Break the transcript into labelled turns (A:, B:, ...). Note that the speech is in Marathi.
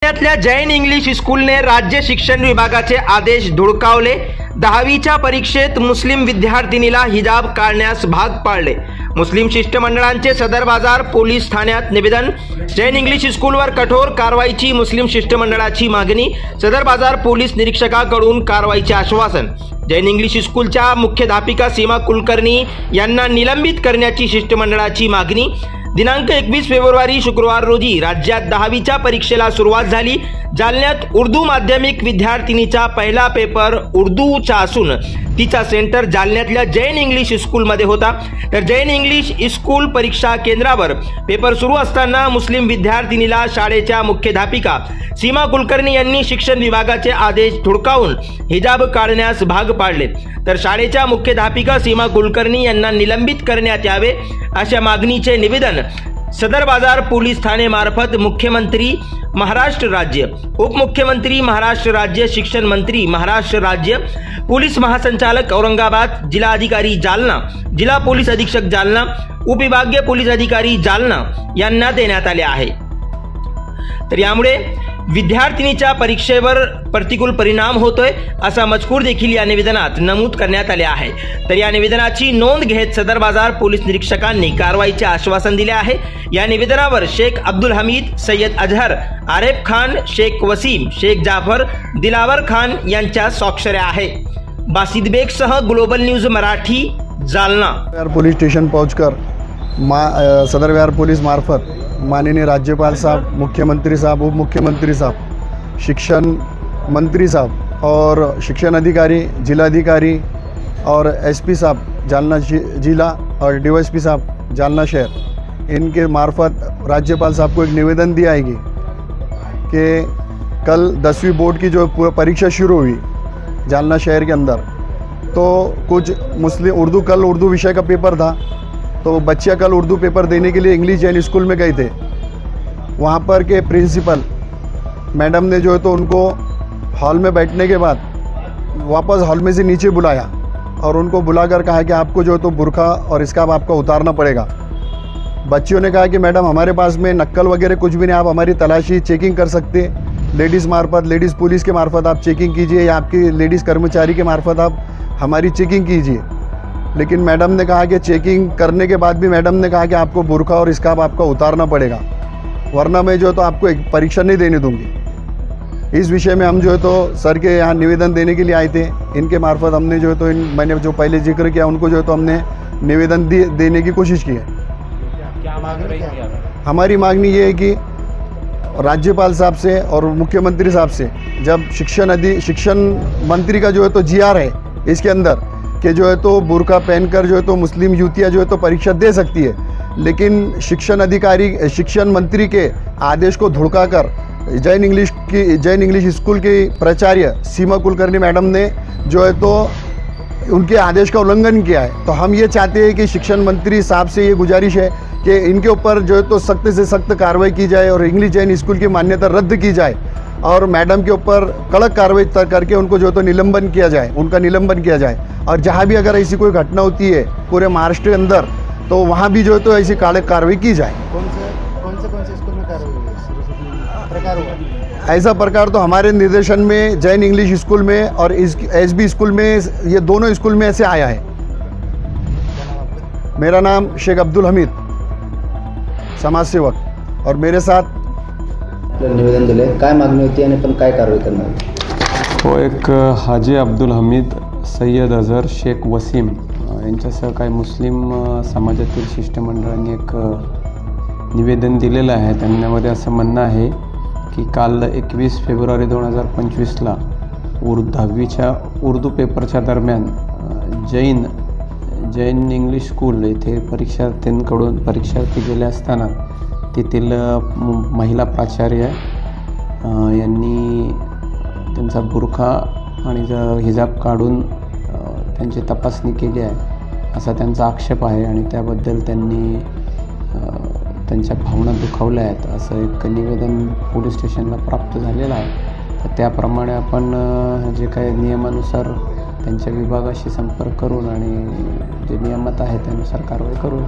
A: पुण्यातल्या जैन इंग्लिश स्कूलने राज्य शिक्षण विभागाचे आदेश धुडकावले। 10वीच्या परीक्षेत मुस्लिम विद्यार्थिनीला हिजाब काढण्यास भाग पाडले। मुस्लिम शिष्टमंडळांचे सदर बाजार पोलीस ठाण्यात निवेदन। जैन इंग्लिश स्कूलवर कठोर कारवाईची मुस्लिम शिष्टमंडळाची मागणी। सदर बाजार पोलीस निरीक्षकाकडून कारवाईचे आश्वासन। जैन इंग्लिश स्कूलच्या मुख्याध्यापिका सीमा कुलकर्णी यांना निलंबित करण्याची शिष्टमंडळाची मागणी। दिनांक 21 फेब्रुवारी शुक्रवार रोजी राज्यात 10वीच्या परीक्षेला सुरुवात झाली। जालन्यात उर्दू माध्यमिक विद्यार्थिनीचा पहिला पेपर उर्दूचा असून तिचा सेंटर जालन्यातल्या जैन इंग्लिश स्कूलमध्ये होता। तर जैन इंग्लिश स्कूल परीक्षा केंद्रावर पेपर सुरू असताना मुस्लिम विद्यार्थिनीला शाळेच्या मुख्याध्यापिका सीमा कुलकर्णी यांनी शिक्षण विभागाचे आदेश धुडकावून हिजाब काढण्यास भाग पाडले। तर शाळेच्या मुख्याध्यापिका सीमा कुलकर्णी यांना निलंबित करण्यात यावे अशा मागणीचे निवेदन सदर बाजार पोलीस ठाणे मार्फत मुख्यमंत्री महाराष्ट्र राज्य, उपमुख्यमंत्री महाराष्ट्र राज्य, शिक्षण मंत्री महाराष्ट्र राज्य, पोलीस महासंचालक औरंगाबाद, जिल्हाधिकारी जालना, जिल्हा पोलीस अधीक्षक जालना, उपविभागीय पोलीस अधिकारी जालना यांना देण्यात आले आहे। तर यामुळे विद्यार्थिनीच्या परीक्षेवर प्रतिकूल परिणाम होतोय असा मजकूर देखील या निवेदनात नमूद करण्यात आले आहे। तर या निवेदनाची नोंद घेत सदर बाजार पोलीस निरीक्षकांनी कारवाईचे आश्वासन दिले आहे। या निवेदनावर शेख अब्दुल हमीद, सय्यद अजहर, आरेफ खान, शेख वसीम, शेख जाफर, दिलावर खान यांच्या स्वाक्षऱ्या आहे। बासिद बेग सह global news Marathi, Jalna.
B: Police station पहुंचकर सदर विहार पुलिस मार्फत माननीय राज्यपाल साहब, मुख्यमंत्री साहब, उप मुख्यमंत्री साहब, शिक्षण मंत्री साहब और शिक्षण अधिकारी, जिलाधिकारी और एसपी साहब जालना जिला और डीवाईएसपी साहब जालना शहर, इनके मार्फत राज्यपाल साहब को एक निवेदन दिया है कि कल 10वीं बोर्ड की जो परीक्षा शुरू हुई जालना शहर के अंदर, तो कुछ मुस्लिम उर्दू विषय का पेपर था, तो बच्चियाँ कल उर्दू पेपर देने के लिए इंग्लिश जैन स्कूल में गए थे। वहाँ पर के प्रिंसिपल मैडम ने जो है तो उनको हॉल में बैठने के बाद वापस हॉल में से नीचे बुलाया और उनको बुलाकर कहा कि आपको जो है तो बुर्का और स्कार्फ आपका उतारना पड़ेगा। बच्चियों ने कहा कि मैडम हमारे पास में नक्कल वगैरह कुछ भी नहीं, आप हमारी तलाशी चेकिंग कर सकते, लेडीज़ मार्फत, लेडीज़ पुलिस के मार्फत आप चेकिंग कीजिए या आपकी लेडीज़ कर्मचारी के मार्फत आप हमारी चेकिंग कीजिए। लेकिन मैडम ने कहा कि चेकिंग करने के बाद भी मैडम ने कहा कि आपको बुर्का और स्कार्फ आपका उतारना पड़ेगा, वरना मैं जो है तो आपको एक परीक्षा नहीं देने दूंगी। इस विषय में हम जो है तो सर के यहाँ निवेदन देने के लिए आए थे। इनके मार्फत हमने जो है तो मैंने जो पहले जिक्र किया उनको जो है तो हमने निवेदन देने की कोशिश की है।
C: क्या मांग रही है?
B: हमारी मांगनी ये है कि राज्यपाल साहब से और मुख्यमंत्री साहब से, जब शिक्षण मंत्री का जो है तो GR है इसके अंदर कि जो है तो बुर्का पहनकर जो है तो मुस्लिम युवतियाँ जो है तो परीक्षा दे सकती है, लेकिन शिक्षण मंत्री के आदेश को धुड़काकर जैन इंग्लिश स्कूल की प्राचार्य सीमा कुलकर्णी मैडम ने जो है तो उनके आदेश का उल्लंघन किया है। तो हम ये चाहते हैं कि शिक्षण मंत्री साहब से ये गुजारिश है कि इनके ऊपर जो है तो सख्त से सख्त कार्रवाई की जाए और इंग्लिश जैन स्कूल की मान्यता रद्द की जाए और मैडम के ऊपर कड़क कार्रवाई करके उनको जो तो निलंबन किया जाए, उनका निलंबन किया जाए। और जहाँ भी अगर ऐसी कोई घटना होती है पूरे महाराष्ट्र के अंदर, तो वहाँ भी जो है तो ऐसी कार्रवाई की जाए।
C: कौन से स्कूल में कार्रवाई हुई?
B: ऐसा प्रकार तो हमारे निर्देशन में जैन इंग्लिश स्कूल में और SB स्कूल में, ये दोनों स्कूल में ऐसे आया है। मेरा नाम शेख अब्दुल हमीद, समाज सेवक, और मेरे साथ
D: निवेदन दिले। काय मागणी होती आणि पण काय कारवाई करणार?
E: तो एक हाजी अब्दुल हमीद, सय्यद अजहर, शेख वसीम यांच्यासह काही मुस्लिम समाजातील शिष्टमंडळांनी एक निवेदन दिलेलं आहे। त्यांच्यामध्ये असं म्हणणं आहे की काल 21 फेब्रुवारी 2025ला 10वीच्या उर्दू पेपरच्या दरम्यान जैन इंग्लिश स्कूल येथे परीक्षार्थी गेले असताना तेथील महिला प्राचार्य यांनी त्यांचा बुरखा आणि हिजाब काढून त्यांची तपासणी केली आहे असा त्यांचा आक्षेप आहे आणि त्याबद्दल त्यांनी त्यांच्या भावना दुखावल्या आहेत असं एक निवेदन पोलीस स्टेशनला प्राप्त झालेलं आहे। तर त्याप्रमाणे आपण जे काही नियमानुसार त्यांच्या विभागाशी संपर्क करून आणि जे नियमात आहे त्यानुसार कारवाई करू।